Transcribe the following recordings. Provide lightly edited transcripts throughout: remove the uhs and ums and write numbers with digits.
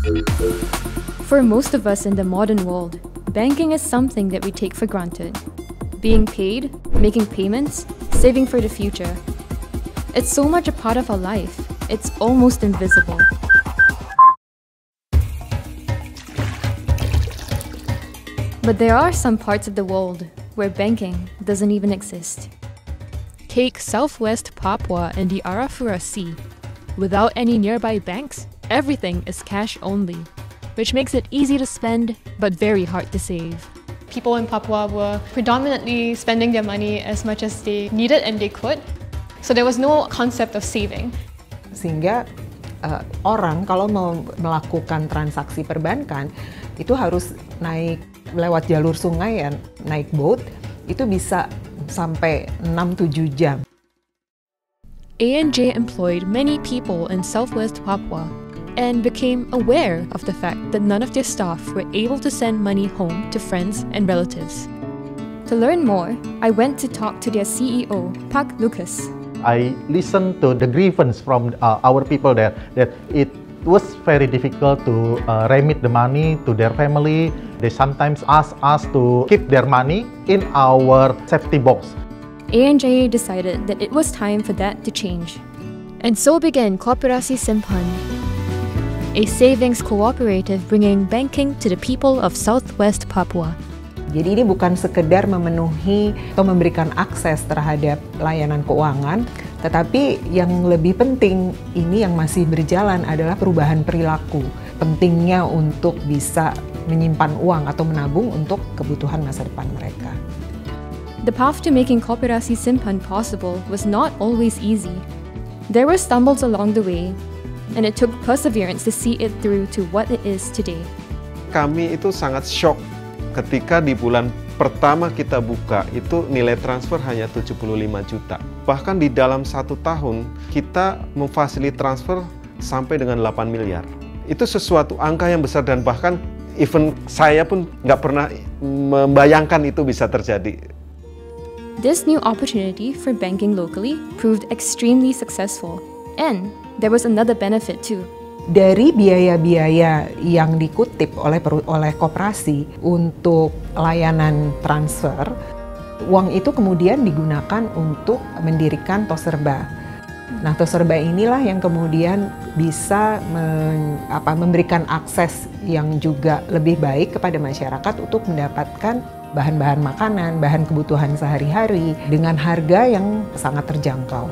For most of us in the modern world, banking is something that we take for granted. Being paid, making payments, saving for the future. It's so much a part of our life, it's almost invisible. But there are some parts of the world where banking doesn't even exist. Take Southwest Papua and the Arafura Sea. Without any nearby banks, everything is cash only, which makes it easy to spend but very hard to save. People in Papua were predominantly spending their money as much as they needed and they could. So there was no concept of saving. Sehingga orang kalau mau melakukan transaksi perbankan itu harus naik lewat jalur sungai, naik boat, itu bisa sampai 6-7 jam. ANJ employed many people in Southwest Papua and became aware of the fact that none of their staff were able to send money home to friends and relatives. To learn more, I went to talk to their CEO, Pak Lucas. I listened to the grievance from our people there that it was very difficult to remit the money to their family. They sometimes ask us to keep their money in our safety box. ANJ decided that it was time for that to change. And so began Koperasi Simpan, a savings cooperative bringing banking to the people of Southwest Papua. Jadi ini bukan sekedar memenuhi atau memberikan akses terhadap layanan keuangan, tetapi yang lebih penting ini yang masih berjalan adalah perubahan perilaku. Pentingnya untuk bisa menyimpan uang atau menabung untuk kebutuhan masa depan mereka. The path to making Koperasi Simpan possible was not always easy. There were stumbles along the way, and it took perseverance to see it through to what it is today. Kami itu sangat shock ketika di bulan pertama kita buka itu nilai transfer hanya 75 juta. Bahkan di dalam 1 tahun kita memfasilitasi transfer sampai dengan 8 miliar. Itu sesuatu angka yang besar dan bahkan even saya pun nggak pernah membayangkan itu bisa terjadi. This new opportunity for banking locally proved extremely successful, and there was another benefit too. Dari biaya-biaya yang dikutip oleh koperasi untuk layanan transfer, uang itu kemudian digunakan untuk mendirikan Toserba. Nah, Toserba inilah yang kemudian bisa memberikan akses yang juga lebih baik kepada masyarakat untuk mendapatkan bahan-bahan makanan, bahan kebutuhan sehari-hari dengan harga yang sangat terjangkau.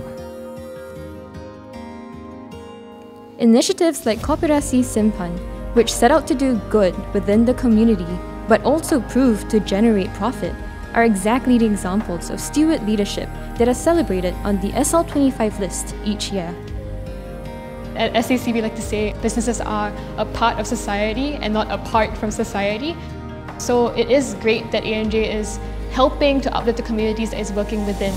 Initiatives like Koperasi Simpan, which set out to do good within the community, but also proved to generate profit, are exactly the examples of steward leadership that are celebrated on the SL25 list each year. At SAC, we like to say businesses are a part of society and not apart from society. So it is great that ANJ is helping to uplift the communities that it's working within.